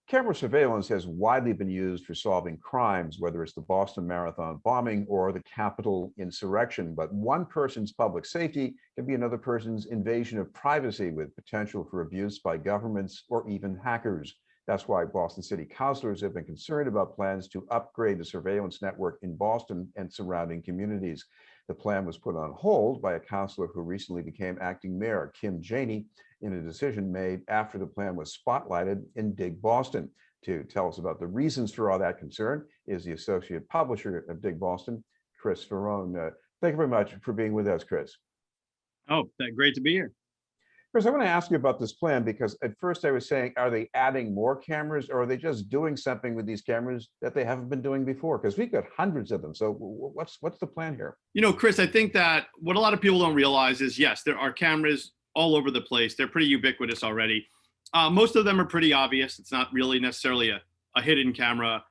Camera surveillance has widely been used for solving crimes, whether it's the Boston Marathon bombing or the Capitol insurrection. But one person's public safety can be another person's invasion of privacy, with potential for abuse by governments or even hackers. That's why Boston City councilors have been concerned about plans to upgrade the surveillance network in Boston and surrounding communities. The plan was put on hold by a councilor who recently became acting mayor, Kim Janey, in a decision made after the plan was spotlighted in DigBoston. To tell us about the reasons for all that concern is the associate publisher of DigBoston, Chris Faraone. Thank you very much for being with us, Chris. Oh, great to be here. Chris, I want to ask you about this plan because at first I was saying, are they adding more cameras or are they just doing something with these cameras that they haven't been doing before? Because we've got hundreds of them. So what's the plan here? You know, Chris, I think that what a lot of people don't realize is, yes, there are cameras all over the place. They're pretty ubiquitous already. Most of them are pretty obvious. It's not really necessarily a hidden camera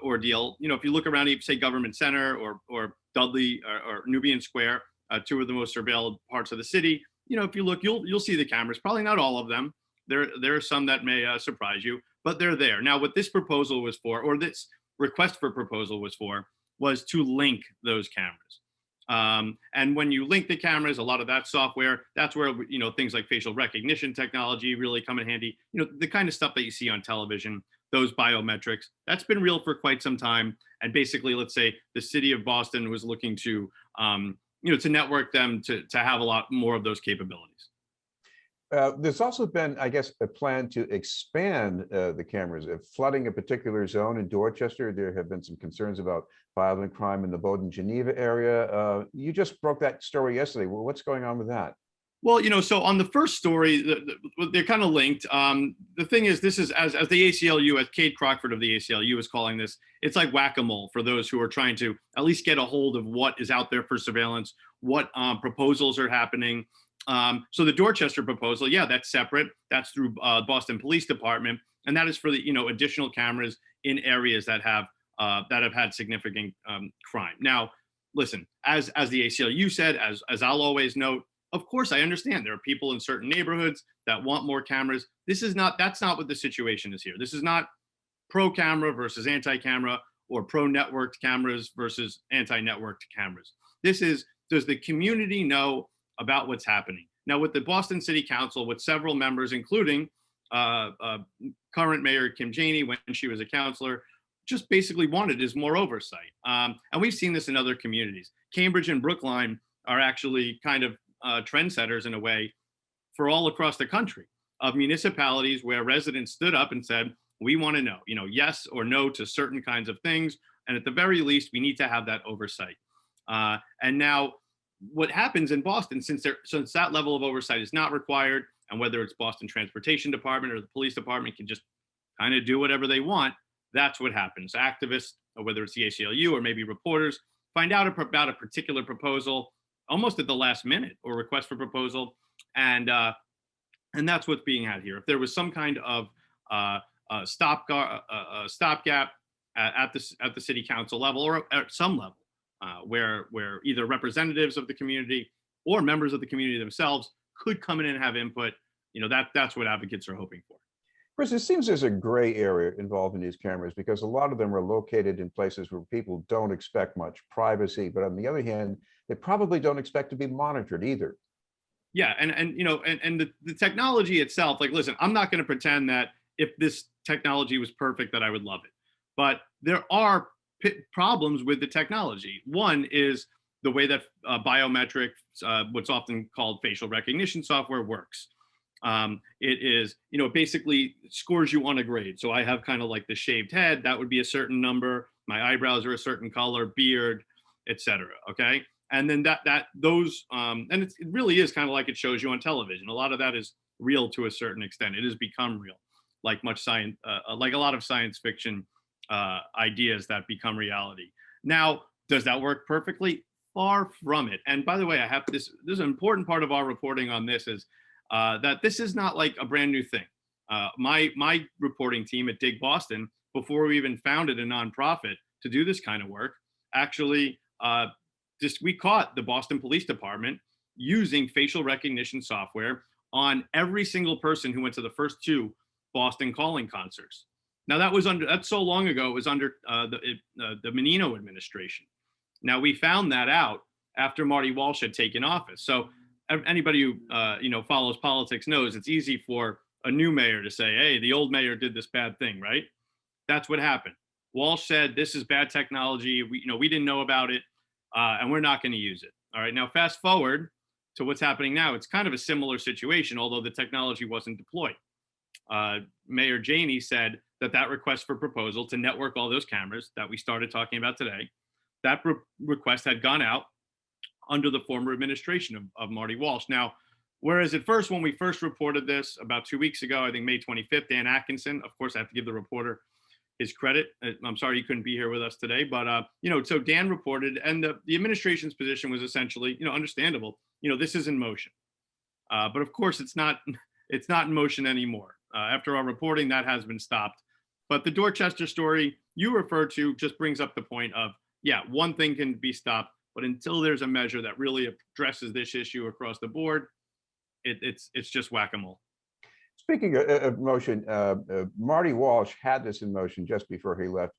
ordeal. You know, if you look around, say Government Center or Dudley or Nubian Square, two of the most surveilled parts of the city. You know, if you look, you'll see the cameras. Probably not all of them. There are some that may surprise you, but they're there. Now, what this proposal was for, or this request for proposal was for, was to link those cameras. And when you link the cameras, a lot of that software, that's where, you know, things like facial recognition technology really come in handy. You know, the kind of stuff that you see on television, those biometrics, that's been real for quite some time. And basically, let's say the city of Boston was looking to, you know, to network them to have a lot more of those capabilities. There's also been, I guess, a plan to expand the cameras. Flooding a particular zone in Dorchester, there have been some concerns about violent crime in the Bowdoin, Geneva area. You just broke that story yesterday. Well, what's going on with that? Well, you know, so on the first story, they're kind of linked. The thing is, this is as the ACLU, as Kate Crockford of the ACLU is calling this, it's like whack-a-mole for those who are trying to at least get a hold of what is out there for surveillance, what proposals are happening. So the Dorchester proposal, yeah, that's separate. That's through Boston Police Department, and that is for the, you know, additional cameras in areas that have had significant crime. Now, listen, as the ACLU said, as I'll always note, of course, I understand there are people in certain neighborhoods that want more cameras. That's not what the situation is here. This is not pro-camera versus anti-camera or pro-networked cameras versus anti-networked cameras. This is, does the community know about what's happening? Now, with the Boston City Council, with several members, including current Mayor Kim Janey, when she was a councilor, just basically wanted is more oversight. And we've seen this in other communities. Cambridge and Brookline are actually kind of trendsetters in a way for all across the country of municipalities where residents stood up and said, we want to know, you know, yes or no to certain kinds of things. And at the very least, we need to have that oversight. And now what happens in Boston, since that level of oversight is not required, and whether it's Boston Transportation Department or the police department can just kind of do whatever they want, that's what happens. Activists, or whether it's the ACLU or maybe reporters, find out about a particular proposal almost at the last minute or request for proposal. And that's what's being had here. If there was some kind of stopgap at the city council level or at some level where either representatives of the community or members of the community themselves could come in and have input, you know, that's what advocates are hoping for. Chris, it seems there's a gray area involved in these cameras because a lot of them are located in places where people don't expect much privacy, but on the other hand, they probably don't expect to be monitored either. Yeah, and you know, and the technology itself, like, listen, I'm not going to pretend that if this technology was perfect that I would love it, but there are problems with the technology. One is the way that biometric, what's often called facial recognition software, works. It is, you know, it basically scores you on a grade. So I have kind of like the shaved head, that would be a certain number. My eyebrows are a certain color, beard, etc. Okay. And then those, and it really is kind of like it shows you on television. A lot of that is real to a certain extent. It has become real, like much science, like a lot of science fiction ideas that become reality. Now, does that work perfectly? Far from it. And by the way, I have this is an important part of our reporting on this is that this is not like a brand new thing. My reporting team at DigBoston, before we even founded a nonprofit to do this kind of work, actually we caught the Boston Police Department using facial recognition software on every single person who went to the first two Boston calling concerts. Now that's so long ago. It was under the Menino administration. Now we found that out after Marty Walsh had taken office. So anybody who follows politics knows it's easy for a new mayor to say, "Hey, the old mayor did this bad thing," right? That's what happened. Walsh said, "This is bad technology. We didn't know about it, and we're not going to use it." All right. Now fast forward to what's happening now. It's kind of a similar situation, although the technology wasn't deployed. Mayor Janey said that request for proposal to network all those cameras that we started talking about today, that request had gone out under the former administration of Marty Walsh. Now, whereas at first, when we first reported this about 2 weeks ago, I think May 25th, Dan Atkinson, of course, I have to give the reporter his credit. I'm sorry he couldn't be here with us today, but so Dan reported, and the administration's position was essentially, understandable. This is in motion, but of course, it's not in motion anymore. After our reporting, that has been stopped. But the Dorchester story you refer to just brings up the point of, yeah, one thing can be stopped, but until there's a measure that really addresses this issue across the board, it's just whack-a-mole. Speaking of motion, Marty Walsh had this in motion just before he left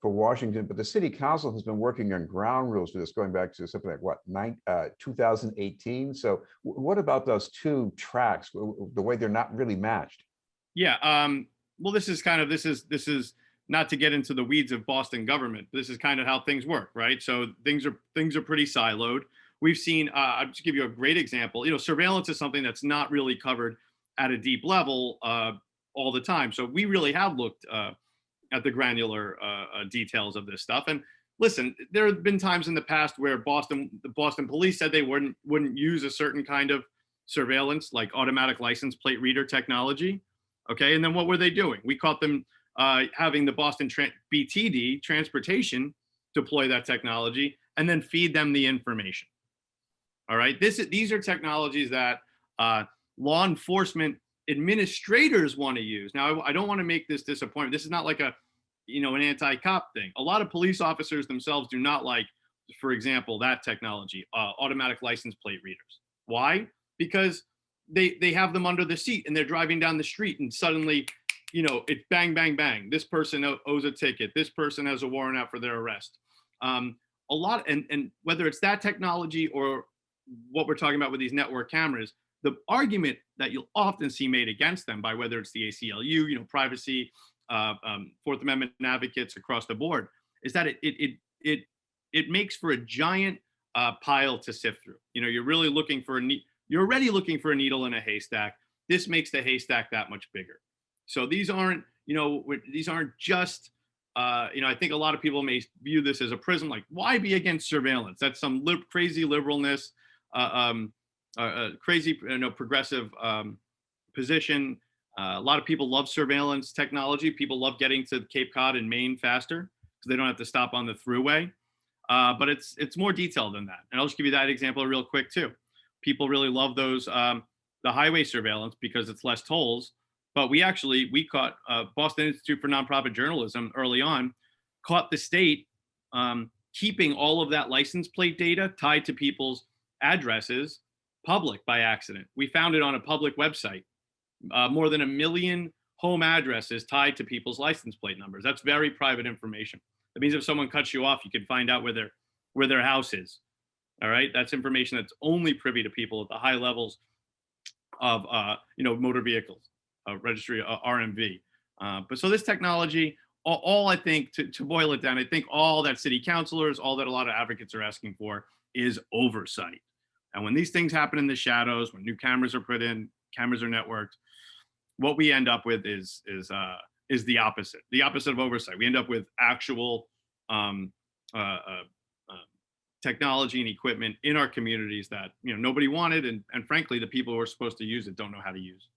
for Washington, but the city council has been working on ground rules for this going back to something like 2018. So what about those two tracks, the way they're not really matched? Yeah, well, this is not to get into the weeds of Boston government. This is kind of how things work, right? So things are pretty siloed. We've seen, I'll just give you a great example. Surveillance is something that's not really covered at a deep level all the time. So we really have looked at the granular details of this stuff. And listen, there have been times in the past where the Boston police said they wouldn't use a certain kind of surveillance, like automatic license plate reader technology. Okay, and then what were they doing? We caught them having the Boston BTD transportation deploy that technology and then feed them the information. All right, these are technologies that law enforcement administrators want to use. Now, I don't want to make this disappointment. This is not like an anti-cop thing. A lot of police officers themselves do not like, for example, that technology, automatic license plate readers. Why? Because they have them under the seat and they're driving down the street and suddenly, it's bang, bang, bang. This person owes a ticket. This person has a warrant out for their arrest. A lot, and whether it's that technology or what we're talking about with these network cameras, the argument that you'll often see made against them by whether it's the ACLU, privacy, Fourth Amendment advocates across the board, is that it makes for a giant pile to sift through. You're really looking for you're already looking for a needle in a haystack. This makes the haystack that much bigger. So these aren't just, I think a lot of people may view this as a prism, like, why be against surveillance? That's some crazy liberalness, crazy, progressive position. A lot of people love surveillance technology. People love getting to Cape Cod and Maine faster because they don't have to stop on the thruway. But it's more detailed than that. And I'll just give you that example real quick too. People really love those, the highway surveillance because it's less tolls. But we caught Boston Institute for Nonprofit Journalism early on, caught the state keeping all of that license plate data tied to people's addresses public by accident. We found it on a public website, more than 1 million home addresses tied to people's license plate numbers. That's very private information. That means if someone cuts you off, you can find out where their house is. All right, that's information that's only privy to people at the high levels of motor vehicles, registry, RMV. But so this technology, all I think, to boil it down, I think all that city councilors, all that a lot of advocates are asking for is oversight. And when these things happen in the shadows, when new cameras are put in, cameras are networked, what we end up with is the opposite of oversight. We end up with actual technology and equipment in our communities that nobody wanted, and frankly, the people who are supposed to use it don't know how to use.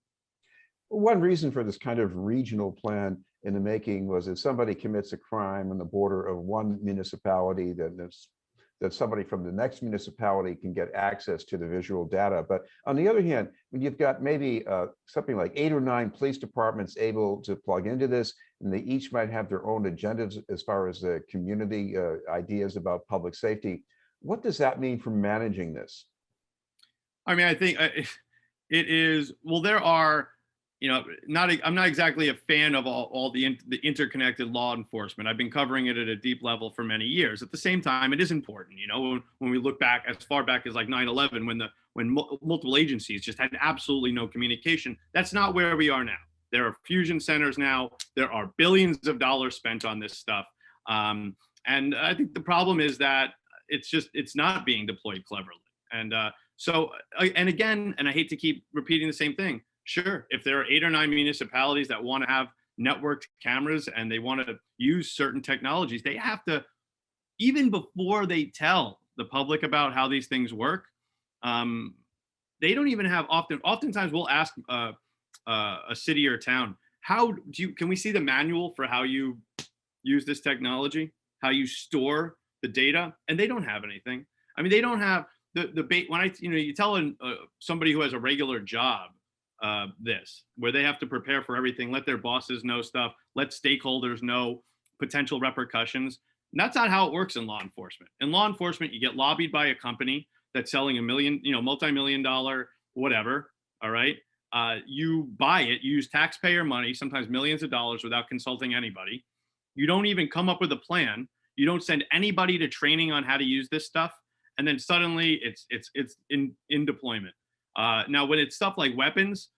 One reason for this kind of regional plan in the making was if somebody commits a crime on the border of one municipality, that somebody from the next municipality can get access to the visual data. But on the other hand, when you've got maybe something like 8 or 9 police departments able to plug into this, and they each might have their own agendas as far as the community ideas about public safety, what does that mean for managing this? I mean, I think it is, well, there are I'm not exactly a fan of all the interconnected law enforcement. I've been covering it at a deep level for many years. At the same time, it is important, when we look back as far back as like 9/11, when multiple agencies just had absolutely no communication. That's not where we are now. There are fusion centers now. There are billions of dollars spent on this stuff. And I think the problem is that it's not being deployed cleverly. And and again, and I hate to keep repeating the same thing. Sure, if there are 8 or 9 municipalities that want to have networked cameras and they want to use certain technologies, they have to, even before they tell the public about how these things work, they don't even have oftentimes we'll ask a city or town, can we see the manual for how you use this technology, how you store the data? And they don't have anything. I mean, they don't have when you tell somebody who has a regular job this, where they have to prepare for everything, let their bosses know stuff, let stakeholders know potential repercussions. And that's not how it works in law enforcement. In law enforcement, you get lobbied by a company that's selling multi-million-dollar whatever. All right. You buy it, you use taxpayer money, sometimes millions of dollars, without consulting anybody. You don't even come up with a plan. You don't send anybody to training on how to use this stuff. And then suddenly it's in deployment. Now, when it's stuff like weapons,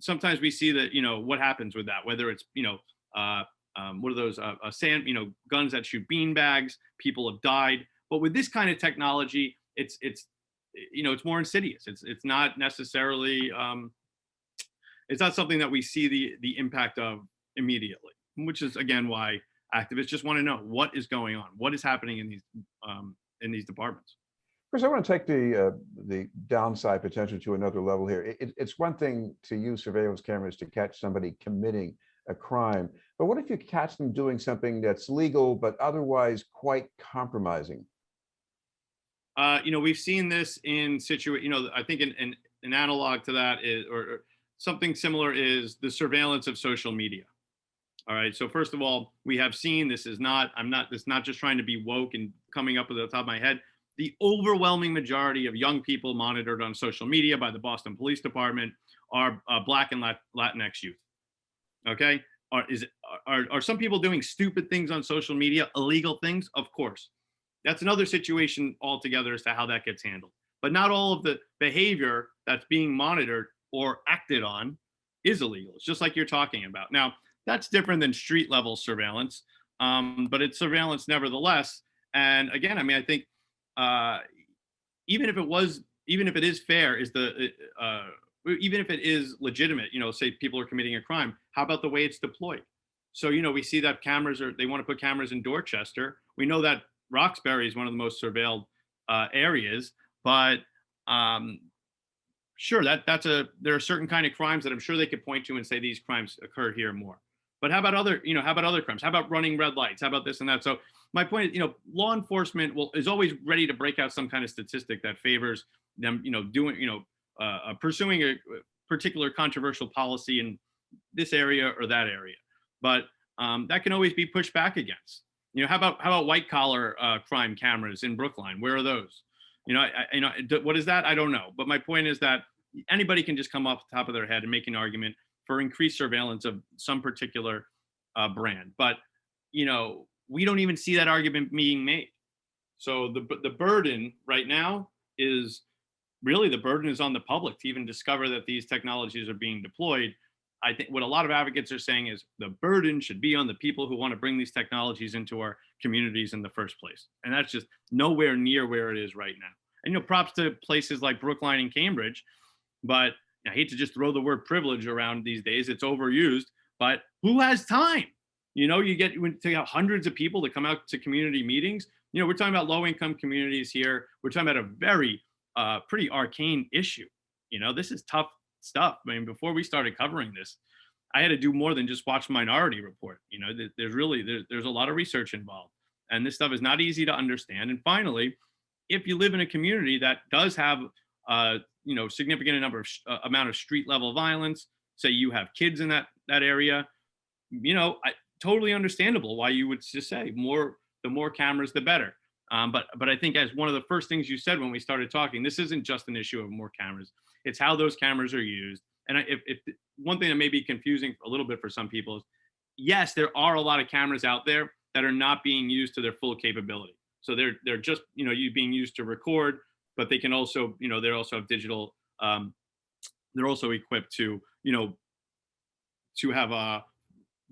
sometimes we see that, what happens with that, whether it's, what are those guns that shoot bean bags, people have died. But with this kind of technology, it's more insidious. It's not necessarily, it's not something that we see the impact of immediately, which is, again, why activists just want to know what is going on, what is happening in these departments. Chris, I want to take the downside potential to another level here. It's one thing to use surveillance cameras to catch somebody committing a crime, but what if you catch them doing something that's legal but otherwise quite compromising? We've seen this in I think an analog to that is, or something similar, is the surveillance of social media. All right. So first of all, we have seen this is not just trying to be woke and coming up with the top of my head. The overwhelming majority of young people monitored on social media by the Boston Police Department are Black and Latinx youth. Okay. Are some people doing stupid things on social media, illegal things? Of course. That's another situation altogether as to how that gets handled. But not all of the behavior that's being monitored or acted on is illegal. It's just like you're talking about. Now, that's different than street level surveillance, but it's surveillance nevertheless. And again, I mean, I think even if it is fair, even if it is legitimate, say people are committing a crime, how about the way it's deployed? So, we see that they want to put cameras in Dorchester. We know that Roxbury is one of the most surveilled areas, but sure, there are certain kind of crimes that I'm sure they could point to and say these crimes occur here more. But how about other crimes? How about running red lights? How about this and that? So my point is, law enforcement is always ready to break out some kind of statistic that favors them, pursuing a particular controversial policy in this area or that area. But that can always be pushed back against. How about white collar crime cameras in Brookline? Where are those? What is that? I don't know. But my point is that anybody can just come off the top of their head and make an argument for increased surveillance of some particular brand. But, we don't even see that argument being made. So the burden right now is really on the public to even discover that these technologies are being deployed. I think what a lot of advocates are saying is the burden should be on the people who want to bring these technologies into our communities in the first place. And that's just nowhere near where it is right now. And, props to places like Brookline and Cambridge, but I hate to just throw the word privilege around these days. It's overused, but who has time? You have hundreds of people that come out to community meetings. We're talking about low income communities here. We're talking about a very pretty arcane issue. This is tough stuff. I mean, before we started covering this, I had to do more than just watch Minority Report. There's a lot of research involved, and this stuff is not easy to understand. And finally, if you live in a community that does have significant amount of street level violence, say you have kids in that area, totally understandable why you would just say the more cameras, the better. But I think, as one of the first things you said when we started talking, this isn't just an issue of more cameras. It's how those cameras are used and if one thing that may be confusing a little bit for some people is, yes, there are a lot of cameras out there that are not being used to their full capability. So they're just, being used to record, but they can also, they also have digital, they're also equipped to, to have a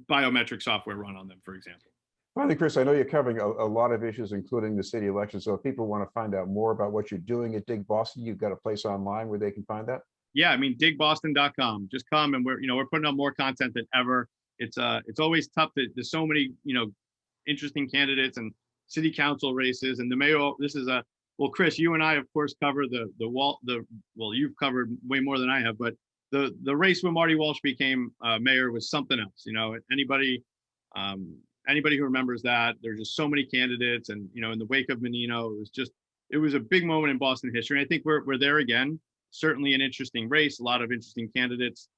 biometric software run on them, for example. Finally, Chris, I know you're covering a lot of issues, including the city election. So if people want to find out more about what you're doing at DigBoston, you've got a place online where they can find that? Yeah, I mean, DigBoston.com. Just come, and we're putting up more content than ever. It's always tough. There's so many, interesting candidates and city council races, and the mayor. This is well, Chris, you and I, of course, cover well, you've covered way more than I have, but the race when Marty Walsh became mayor was something else. Anybody who remembers that, there's just so many candidates, and in the wake of Menino, it was a big moment in Boston history. And I think we're there again. Certainly an interesting race, a lot of interesting candidates.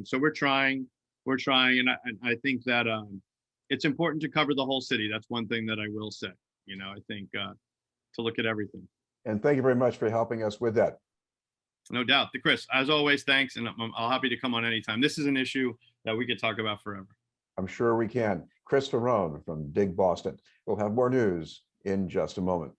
So we're trying, and I think that it's important to cover the whole city. That's one thing that I will say. I think to look at everything. And thank you very much for helping us with that. No doubt. Chris, as always, thanks, and I'm happy to come on anytime. This is an issue that we could talk about forever. I'm sure we can. Chris Faraone from DigBoston. We'll have more news in just a moment.